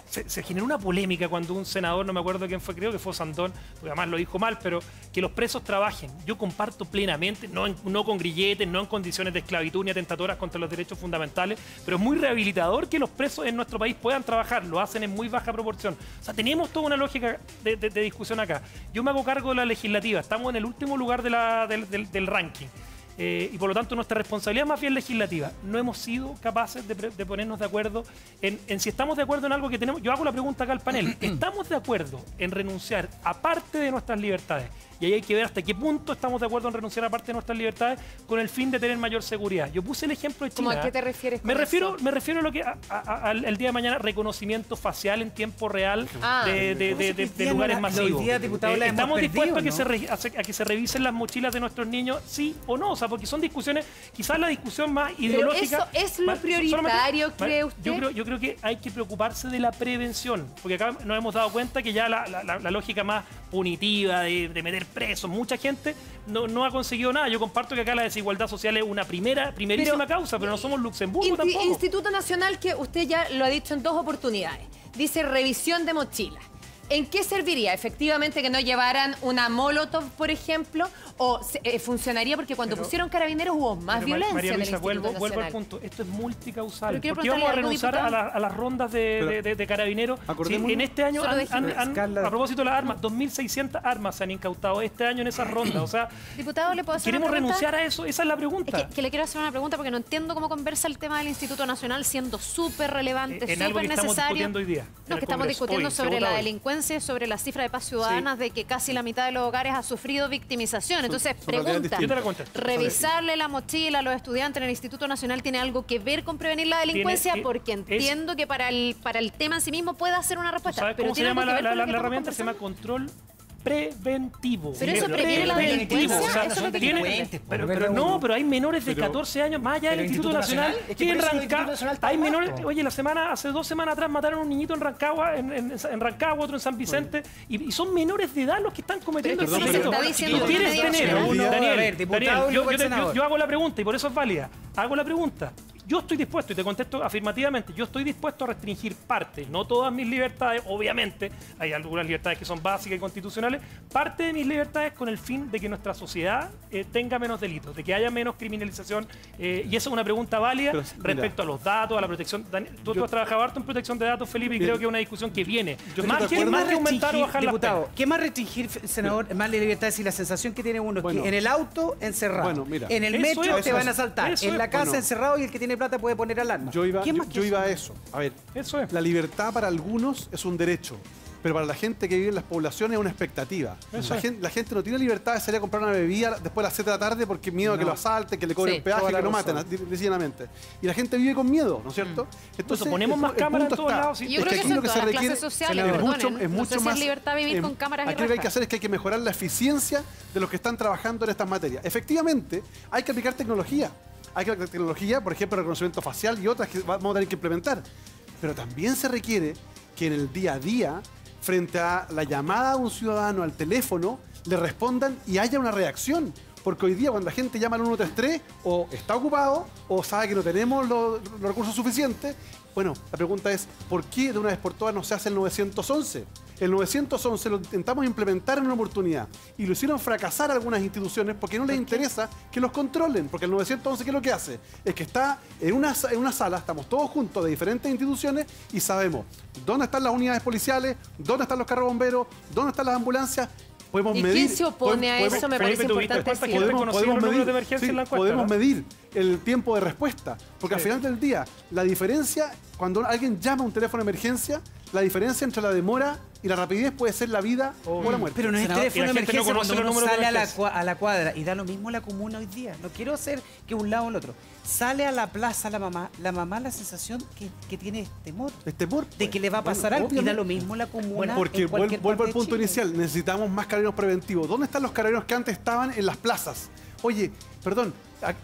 Se generó una polémica cuando un senador, no me acuerdo quién fue, creo que fue Sandón, porque además lo dijo mal, pero que los presos trabajen. Yo comparto plenamente, no con grilletes, no en condiciones de esclavitud ni atentatorias contra los derechos fundamentales, pero es muy rehabilitador que los presos en nuestro país puedan trabajar, lo hacen en muy baja proporción. O sea, tenemos toda una lógica de discusión acá. Yo me hago cargo de la legislativa, estamos en el último lugar del ranking. Y por lo tanto nuestra responsabilidad es más bien legislativa. No hemos sido capaces de ponernos de acuerdo en si estamos de acuerdo en algo que tenemos. Yo hago la pregunta acá al panel. ¿Estamos de acuerdo en renunciar a parte de nuestras libertades? Y ahí hay que ver hasta qué punto estamos de acuerdo en renunciar a parte de nuestras libertades con el fin de tener mayor seguridad. Yo puse el ejemplo de China. ¿Cómo a qué te refieres con Me refiero eso? a lo que al día de mañana reconocimiento facial en tiempo real Ah. de lugares masivos. Hoy día, diputado, la hemos ¿Estamos dispuestos perdido, a que se revisen las mochilas de nuestros niños, sí o no? O sea, porque son discusiones, quizás la discusión más ideológica. eso es lo prioritario, ¿cree usted? Yo creo que hay que preocuparse de la prevención, porque acá nos hemos dado cuenta que ya la lógica más punitiva de meter presos, mucha gente no ha conseguido nada. Yo comparto que acá la desigualdad social es una primerísima causa, pero no somos Luxemburgo tampoco. Instituto Nacional, que usted ya lo ha dicho en 2 oportunidades, dice revisión de mochilas. ¿En qué serviría? ¿Efectivamente que no llevaran una Molotov, por ejemplo? ¿O funcionaría porque cuando pusieron carabineros hubo más Pero, violencia María en el Luisa, Instituto vuelvo al Nacional? punto. Esto es multicausal. Pero quiero ¿Por qué vamos a preguntarle algo, renunciar a las rondas de carabineros? Si Acordémonos. en este año, Solo déjeme. Carla. a propósito de las armas, 2.600 armas se han incautado este año en esas rondas. O sea, Diputado, ¿le puedo hacer ¿queremos una pregunta? renunciar a eso? Esa es la pregunta. Es que le quiero hacer una pregunta porque no entiendo cómo conversa el tema del Instituto Nacional siendo súper relevante, En algo súper que estamos necesario. discutiendo hoy día. en No, el que estamos Congreso. discutiendo Hoy, se sobre vota la hoy. delincuencia y sobre la cifra de paz ciudadanas de que casi la mitad de los hogares ha sufrido victimización. Entonces, son realidades pregunta, Yo te la contesto. ¿revisarle la mochila a los estudiantes en el Instituto Nacional tiene algo que ver con prevenir la delincuencia? Tiene- Porque entiendo que para el tema en sí mismo puede hacer una respuesta. ¿Sabes pero cómo se tiene llama algo que ver con lo la que estamos herramienta? Se llama conversando. control preventivo. Pero eso Sí, previene la preventivo. delincuencia, O sea, eso es lo que tiene- delincuentes, pero no, pero hay menores de Pero- 14 años, más allá del pero Instituto Nacional, Es que que por en eso el Rancagua Instituto Nacional está hay abajo. menores. Oye, hace 2 semanas atrás mataron a un niñito en Rancagua, en Rancagua, otro en San Vicente, y son menores de edad los que están cometiendo Perdón, este pero- delito. está diciendo Tú que quieres una tener, medida nacional. Daniel, A ver, diputado, Daniel, y luego el yo senador. hago la pregunta y por eso es válida. Hago la pregunta. Yo estoy dispuesto, y te contesto afirmativamente, yo estoy dispuesto a restringir parte, no todas mis libertades, obviamente, hay algunas libertades que son básicas y constitucionales, parte de mis libertades con el fin de que nuestra sociedad tenga menos delitos, de que haya menos criminalización, y esa es una pregunta válida Pero, mira. respecto a los datos, a la protección. Daniel, tú has trabajado harto en protección de datos, Felipe, y Mira, creo que es una discusión que viene. yo estoy Más de que acuerdo. más que aumentar o bajar las diputado, penas. ¿qué más restringir, senador, más la libertad? Si la sensación que tiene uno es Bueno. que en el auto encerrado, Bueno, mira. en el Eso metro es, te eso van a es, asaltar, eso en la es. casa Bueno. encerrado y el que tiene plata puede poner alarma. Yo iba, ¿Qué más que eso? a eso. A ver, Eso es. la libertad para algunos es un derecho, pero para la gente que vive en las poblaciones es una expectativa. Eso es. La gente no tiene libertad de salir a comprar una bebida después de las 7 de la tarde porque miedo a que lo asalten, que le cobren Sí, peaje, toda la que lo razón. maten, decididamente. Y la gente vive con miedo, ¿no es cierto? Entonces, ponemos más cámaras en todos lados, sí. Yo creo que aquí eso lo en que se todas las requiere clases sociales, es perdonen. mucho, No es sé mucho si es más. libertad vivir con cámaras y aquí lo que hay que rejas. hacer es que hay que mejorar la eficiencia de los que están trabajando en estas materias. Efectivamente, hay que aplicar tecnología. Hay que aplicar tecnología, por ejemplo, reconocimiento facial y otras que vamos a tener que implementar. Pero también se requiere que en el día a día, frente a la llamada de un ciudadano al teléfono, le respondan y haya una reacción. Porque hoy día cuando la gente llama al 133 o está ocupado o sabe que no tenemos los recursos suficientes, bueno, la pregunta es, ¿por qué de una vez por todas no se hace el 911? El 911 lo intentamos implementar en una oportunidad y lo hicieron fracasar algunas instituciones porque no les interesa que los controlen, porque el 911 ¿qué es lo que hace? Es que está en una sala, estamos todos juntos de diferentes instituciones y sabemos dónde están las unidades policiales, dónde están los carros bomberos, dónde están las ambulancias. Podemos ¿Y medir, quién se opone a eso? Me Felipe, parece ¿tú viste importante cuánta gente decirlo. conocía los números de emergencia en la encuesta, podemos no? medir el tiempo de respuesta, porque al Sí. final del día, la diferencia, cuando alguien llama a un teléfono de emergencia, la diferencia entre la demora y la rapidez puede ser la vida o la muerte. Pero no es Senador, teléfono y de la gente no emergencia conoce cuando los uno números de sale emergencia. a la cuadra y da lo mismo la comuna hoy día. No quiero hacer que un lado o el otro. Sale a la plaza la mamá la sensación que tiene temor. Es temor, De que le va a pasar Bueno, algo y da obviamente. lo mismo la comuna. Bueno, porque en cualquier vuelvo parte al punto de Chile. inicial, necesitamos más carabineros preventivos. ¿Dónde están los carabineros que antes estaban en las plazas? Oye, perdón,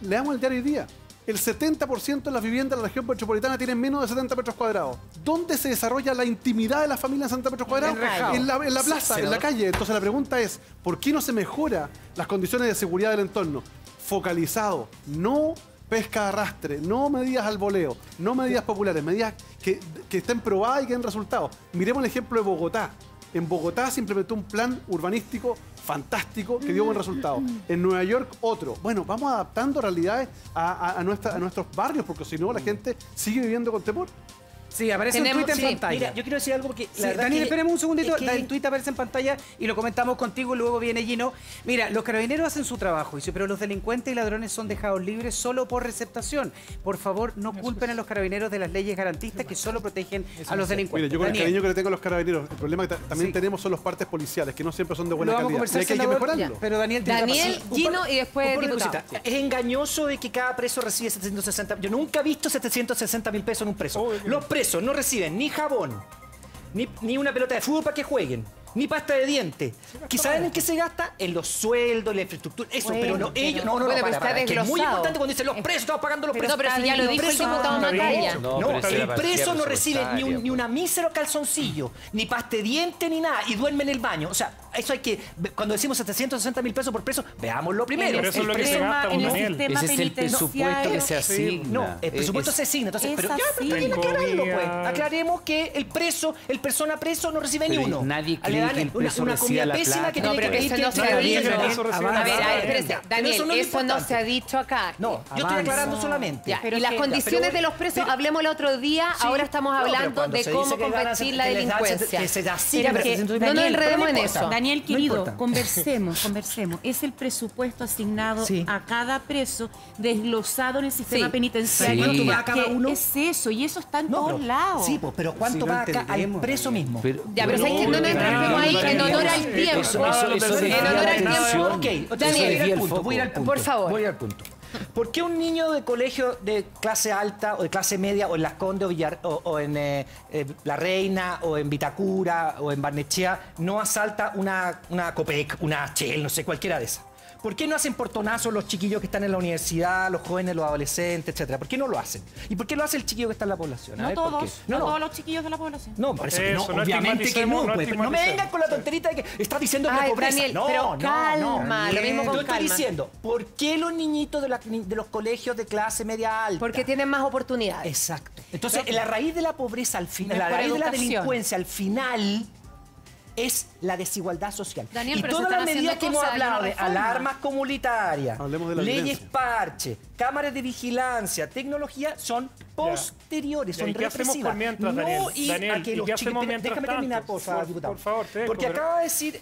leamos el diario hoy día. El 70% de las viviendas de la región metropolitana tienen menos de 70 metros cuadrados. ¿Dónde se desarrolla la intimidad de la familia en 70 metros cuadrados? Enrejado. En la plaza, en la calle. Entonces la pregunta es, ¿por qué no se mejora las condiciones de seguridad del entorno? Focalizado, no pesca de arrastre, no medidas al voleo, no medidas populares, medidas que estén probadas y que den resultados. Miremos el ejemplo de Bogotá. En Bogotá se implementó un plan urbanístico fantástico que dio buen resultado. En Nueva York, otro. Bueno, vamos adaptando realidades a nuestros barrios, porque si no, la gente sigue viviendo con temor. Sí, aparece Tenemos- un tuit en sí, pantalla. Mira, yo quiero decir algo porque Sí, la verdad Daniel, que- esperemos un segundito. es que- El tuit aparece en pantalla y lo comentamos contigo y luego viene Gino. Mira, los carabineros hacen su trabajo, dice, pero los delincuentes y ladrones son dejados libres solo por receptación. Por favor, no culpen a los carabineros de las leyes garantistas que solo protegen a los Mira, delincuentes. yo con el Daniel. cariño que le tengo a los carabineros, el problema que también Sí. tenemos son los partes policiales, que no siempre son de Lo buena vamos a calidad. conversar, Y que hay que senador, mejorarlo. pero Daniel tiene Daniel, razón. Gino y después Un par de diputado. cositas. Es engañoso de que cada preso recibe 760. Yo nunca he visto 760.000 pesos en un preso. Los presos no reciben ni jabón, ni una pelota de fútbol para que jueguen, ni pasta de dientes. ¿Saben en qué se gasta? En los sueldos, la infraestructura, eso, Bueno, pero no ellos. No, bueno, pero está es que es muy desglosado. importante cuando dicen los presos, estamos pagando los Pero presos. no, pero si ya lo Los dijo el presos diputado no- Macaya. No, pero esa es la el partida preso no recibe ni presupuestaria, una mísero calzoncillo, ni pasta de diente, ni nada, y duerme en el baño. O sea, eso hay que, cuando decimos 760.000 pesos por preso, veámoslo primero. Pero eso es lo que se gasta, en el Daniel. sistema Ese es el presupuesto que se asigna. No, el presupuesto se asigna. Entonces, es pero ya, así. pero aclarémoslo, pues. Comida. Aclaremos que el preso, el persona preso no recibe ni Pero uno. nadie Le cree dan que el preso una reciba comida la pésima plata. que No, tiene pero que eso pedir no se que ha alguien dicho. le dé Eso recibe avance. A ver, espérese, Pero Daniel, eso no es lo eso no importante. se ha dicho acá. No, yo estoy aclarando solamente. Ya, Pero y es las que- condiciones pero- de los presos, pero- hablemos el otro día, Sí, ahora estamos no, pero hablando cuando de se cómo dice que ganan- combatir la que les dan- delincuencia. que se Mira, asignan porque 760.000, no nos enredemos pero en importa. eso. Daniel, No querido, importa. conversemos. Es el presupuesto asignado Sí. a cada preso, desglosado en el sistema Sí. penitenciario. ¿Cuánto va a cada que uno? Es eso, y eso está en todos pero, lados. Sí, pues, pero ¿cuánto Si no va acá al entendemos, preso Daniel. mismo? Ya, pero ¿sabes que no nos entremos ahí en honor al tiempo? Eso En honor al tiempo. Ok, entonces Daniel, voy a ir al desvía el punto, voy a ir al foco. punto. Por favor. Voy al punto. ¿Por qué un niño de colegio de clase alta o de clase media o en Las Condes o en La Reina o en Vitacura o en Barnechea no asalta una Copec, una Shell, no sé, cualquiera de esas? ¿Por qué no hacen portonazos los chiquillos que están en la universidad, los jóvenes, los adolescentes, etcétera? ¿Por qué no lo hacen? ¿Y por qué lo hace el chiquillo que está en la población? A No ver, ¿por todos, qué? no todos los chiquillos de la población. No, por eso que no, Eso, no obviamente que estigmaticemos, no, no pues, pero no me estigmaticemos. vengan con la tonterita de que está diciendo que Ay, hay pobreza. Daniel, no, pero no, calma, no. lo mismo con Yo estoy calma. diciendo, ¿por qué los niñitos de los colegios de clase media alta? Porque tienen más oportunidades. Exacto. Entonces, la raíz de la pobreza al final, la Mejor raíz de la educación. delincuencia al final es la desigualdad social. Daniel, y pero se todas las están medidas que haciendo hemos cosas, hay una hablado de reforma. alarmas comunitarias, Hablemos de la leyes violencia. parche, cámaras de vigilancia, tecnología, son posteriores, Ya, son ¿y qué hacemos represivas. por mientras, no Daniel? ir Daniel, a que ¿y los qué chiquillos... hacemos mientras Déjame tanto? terminar, por favor, Por diputado. favor, te dejo, Porque pero- acaba de decir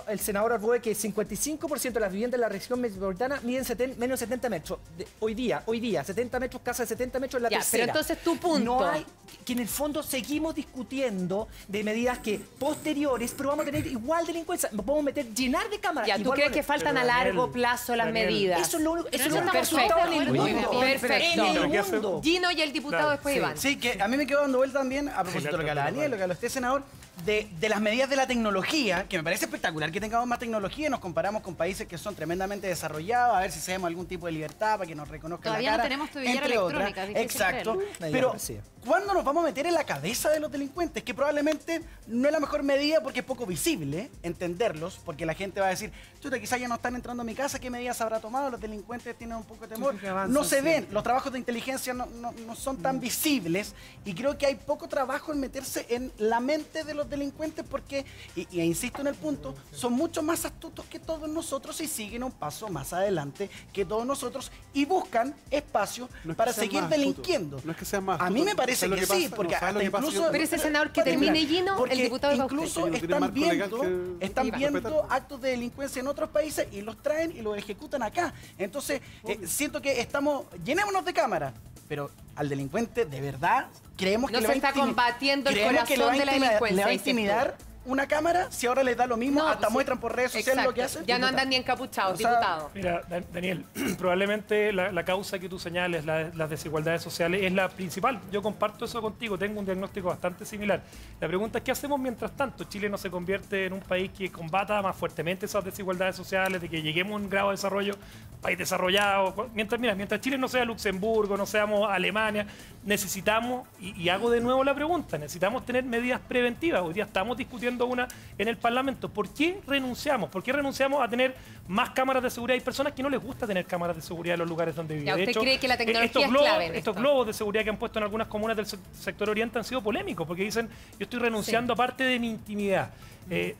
el senador Arboe que el 55% de las viviendas de la región metropolitana miden menos de 70 metros. Hoy día, 70 metros, casa de 70 metros es la Ya, tercera. pero entonces tu punto. No hay, que en el fondo seguimos discutiendo de medidas que posteriores, pero vamos a tener igual delincuencia. Nos podemos llenar de cámaras. Ya, ¿tú igual crees con- que faltan a Pero, Daniel, largo plazo las Daniel. medidas? Eso es lo único, eso es lo único Perfecto. resultado en el Muy mundo. bien. Perfecto. En el ¿Qué hace? mundo. Gino y el diputado después Iván. Sí, que a mí me quedó dando vuelta también, a propósito de lo que habla Daniel, lo que habla usted, senador, de las medidas de la tecnología, que me parece espectacular que tengamos más tecnología y nos comparamos con países que son tremendamente desarrollados, a ver si hacemos algún tipo de libertad para que nos reconozcan Todavía la no cara. tenemos tobillera entre electrónica, otras. difícil Exacto. creerlo. Nadie Pero, lo recibe. ¿cuándo nos vamos a meter en la cabeza de los delincuentes? Que probablemente no es la mejor medida porque es poco visible entenderlos, porque la gente va a decir, chuta, quizás ya no están entrando a mi casa, ¿qué medidas habrá tomado? Los delincuentes tienen un poco de temor. que avanzan, No se sí. ven, los trabajos de inteligencia no son tan visibles y creo que hay poco trabajo en meterse en la mente de los delincuentes porque, y insisto en el punto, son mucho más astutos que todos nosotros y siguen un paso más adelante que todos nosotros y buscan espacio No es que para sean seguir más astutos, delinquiendo. no es que sean más A mí astutos, me parece ¿sabes lo que que sí, pasa? porque No, ¿sabes lo hasta que pasa? incluso... Pero ese senador que Para terminar, termine Gino, el porque diputado de Cauca. incluso Ellos tienen están marco legal viendo, que están viendo respetar. actos de delincuencia en otros países y los traen y los ejecutan acá. Entonces, siento que estamos, llenémonos de cámaras, pero al delincuente de verdad creemos que No le se va a está combatiendo el creemos que le va a corazón de la intimidar- delincuencia, le va a dices tú. intimidar una cámara si ahora les da lo mismo, No, hasta pues sí. muestran por redes sociales lo que Exacto. hacen. Ya no andan ni encapuchados, O sea, diputado. Mira, Daniel, probablemente la causa que tú señales, las desigualdades sociales, es la principal. Yo comparto eso contigo, tengo un diagnóstico bastante similar. La pregunta es, ¿qué hacemos mientras tanto? Chile no se convierte en un país que combata más fuertemente esas desigualdades sociales, de que lleguemos a un grado de desarrollo, país desarrollado. Mientras Chile no sea Luxemburgo, no seamos Alemania, necesitamos, y hago de nuevo la pregunta, necesitamos tener medidas preventivas. Hoy día estamos discutiendo una en el Parlamento. ¿Por qué renunciamos? ¿Por qué renunciamos a tener más cámaras de seguridad? Hay personas que no les gusta tener cámaras de seguridad en los lugares donde viven. Ya, De ¿usted hecho, cree que la tecnología estos es globos, clave en estos esto? globos de seguridad que han puesto en algunas comunas del sector oriente han sido polémicos, porque dicen, yo estoy renunciando a parte de mi intimidad.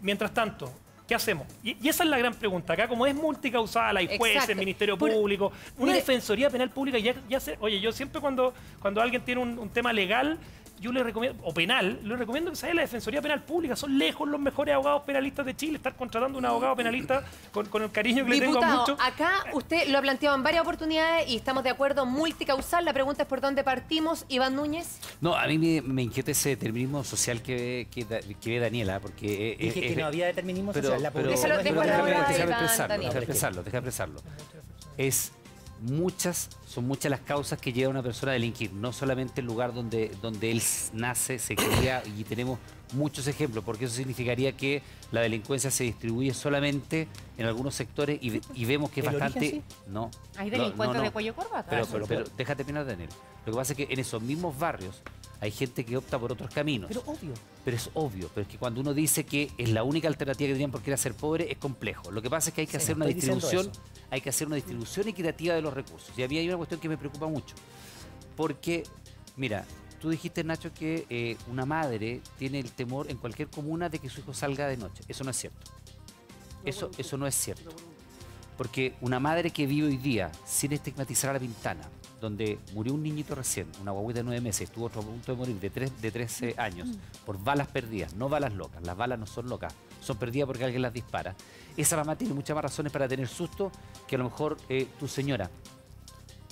Mientras tanto, ¿qué hacemos? Y esa es la gran pregunta. Acá, como es multicausal, hay jueces, Exacto. Ministerio Por- Público, una Mire- defensoría penal pública, ya sé, oye, yo siempre cuando alguien tiene un tema legal, yo le recomiendo, o penal, le recomiendo que se vaya a la Defensoría Penal Pública. Son lejos los mejores abogados penalistas de Chile. Estar contratando a un abogado penalista con el cariño que le tengo a Diputado, muchos. acá usted lo ha planteado en varias oportunidades y estamos de acuerdo, multicausal. La pregunta es por dónde partimos. Iván Núñez. No, a mí me inquieta ese determinismo social que ve Daniela, porque... Dije que no había determinismo social. La pero- pobreza Déjalo- no es déjalo igual. hablar, déjame Iván, expresarlo. Son muchas las causas que lleva a una persona a delinquir, no solamente el lugar donde él nace, se cría, y tenemos muchos ejemplos, porque eso significaría que la delincuencia se distribuye solamente en algunos sectores y vemos que es ¿El bastante... origen, No. Hay no, delincuentes no. de cuello corbata. Pero déjate terminar, Daniel. Lo que pasa es que en esos mismos barrios hay gente que opta por otros caminos. Pero obvio. Pero es obvio, pero es que cuando uno dice que es la única alternativa que tenían porque era ser pobre, es complejo. Lo que pasa es que hay que hacer una distribución, equitativa de los recursos. Y a mí hay una cuestión que me preocupa mucho. Porque, mira, tú dijiste, Nacho, que una madre tiene el temor en cualquier comuna de que su hijo salga de noche. Eso no es cierto. Eso no es cierto. Porque una madre que vive hoy día, sin estigmatizar a La Pintana, donde murió un niñito recién, una guaguita de 9 meses, estuvo a punto de morir de 13 años, por balas perdidas, no balas locas. Las balas no son locas, son perdidas porque alguien las dispara. Esa mamá tiene muchas más razones para tener susto que a lo mejor tu señora.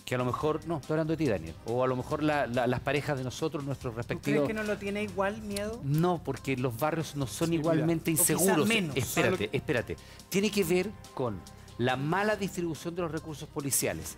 Que a lo mejor, no, estoy hablando de ti, Daniel, o a lo mejor las parejas de nosotros, nuestros respectivos... ¿Tú crees que no lo tiene igual miedo? No, porque los barrios no son igualmente inseguros. Menos. Espérate. Tiene que ver con la mala distribución de los recursos policiales.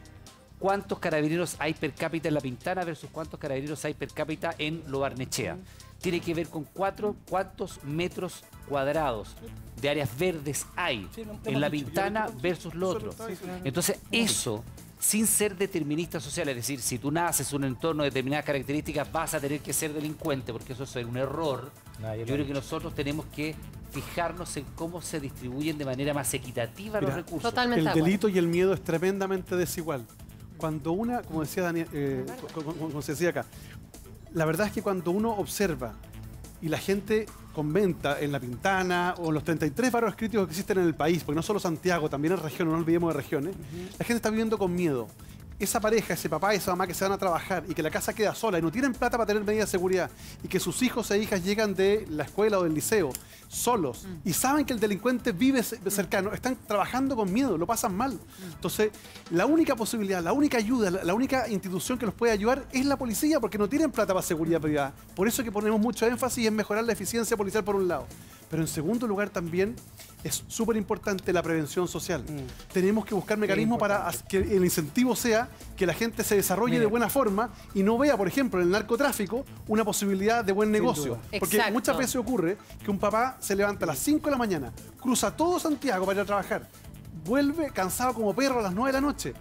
¿Cuántos carabineros hay per cápita en La Pintana versus cuántos carabineros hay per cápita en Lo Barnechea? Tiene que ver con cuántos metros cuadrados de áreas verdes hay en La Pintana versus lo otro. Entonces, eso, sin ser determinista social, es decir, si tú naces en un entorno de determinadas características, vas a tener que ser delincuente, porque eso es un error. Yo creo que nosotros tenemos que fijarnos en cómo se distribuyen de manera más equitativa los recursos. Totalmente. El delito y el miedo es tremendamente desigual. Cuando una, como decía Daniel, como se decía acá, la verdad es que cuando uno observa y la gente comenta en La Pintana o en los 33 barrios críticos que existen en el país, porque no solo Santiago, también en regiones, no olvidemos de regiones, la gente está viviendo con miedo. Esa pareja, ese papá y esa mamá que se van a trabajar y que la casa queda sola y no tienen plata para tener medidas de seguridad y que sus hijos e hijas llegan de la escuela o del liceo solos y saben que el delincuente vive cercano, están trabajando con miedo, lo pasan mal. Entonces, la única posibilidad, la única ayuda, la única institución que los puede ayudar es la policía, porque no tienen plata para seguridad privada. Por eso es que ponemos mucho énfasis en mejorar la eficiencia policial por un lado. Pero en segundo lugar también es súper importante la prevención social. Tenemos que buscar mecanismos para que el incentivo sea que la gente se desarrolle de buena forma y no vea, por ejemplo, en el narcotráfico una posibilidad de buen negocio. Porque muchas veces ocurre que un papá se levanta a las 5 de la mañana, cruza todo Santiago para ir a trabajar, vuelve cansado como perro a las 9 de la noche,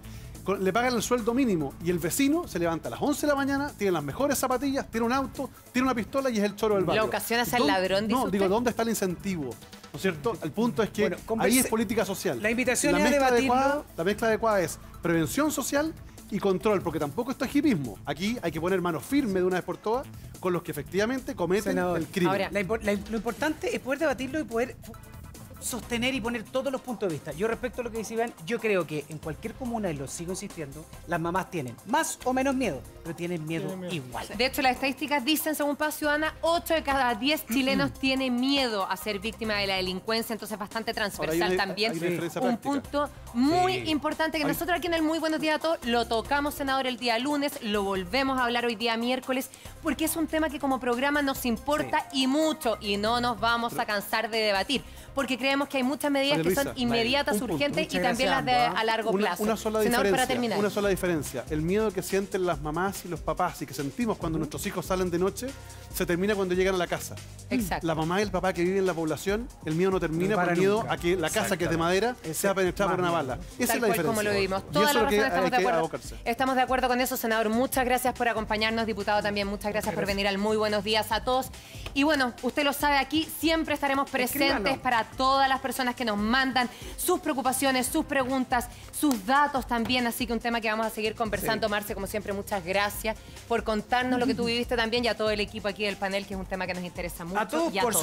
le pagan el sueldo mínimo y el vecino se levanta a las 11 de la mañana, tiene las mejores zapatillas, tiene un auto, tiene una pistola y es el choro del barrio. ¿La ocasiona ser ladrón, dice No, usted? digo, ¿dónde está el incentivo? ¿No es cierto? El punto es que ahí es política social. La invitación es a debatirlo. La mezcla adecuada es prevención social y control, porque tampoco esto es hipismo. Aquí hay que poner manos firmes de una vez por todas con los que efectivamente cometen el crimen. Ahora, lo importante es poder debatirlo y poder sostener y poner todos los puntos de vista. Yo respecto a lo que dice Iván, yo creo que en cualquier comuna, y lo sigo insistiendo, las mamás tienen más o menos miedo, pero tienen miedo igual. De hecho, las estadísticas dicen, según Paz Ciudadana, 8 de cada 10 chilenos tienen miedo a ser víctima de la delincuencia, entonces bastante transversal también. Un punto muy importante que nosotros aquí en el Muy Buenos Días a Todos lo tocamos, senador, el día lunes, lo volvemos a hablar hoy día miércoles, porque es un tema que como programa nos importa y mucho, y no nos vamos a cansar de debatir, porque creemos que hay muchas medidas que son inmediatas, urgentes y también las de a largo plazo. Una sola Senador, diferencia, para terminar. una sola diferencia. El miedo que sienten las mamás y los papás y que sentimos cuando nuestros hijos salen de noche, se termina cuando llegan a la casa. Exacto. La mamá y el papá que viven en la población, el miedo no termina por miedo a que la casa que es de madera sea penetrada por una bala. Esa es la diferencia. Como lo vimos. Y Todas eso las es lo que razones estamos de hay que acuerdo. abocarse. Estamos de acuerdo con eso, senador. Muchas gracias por acompañarnos, diputado también. Muchas gracias por venir al Muy Buenos Días a Todos. Y bueno, usted lo sabe, aquí siempre estaremos presentes para todas las personas que nos mandan sus preocupaciones, sus preguntas, sus datos también. Así que un tema que vamos a seguir conversando. Marce, como siempre, muchas gracias por contarnos lo que tú viviste también y a todo el equipo aquí del panel, que es un tema que nos interesa mucho. A todos, y a por todos.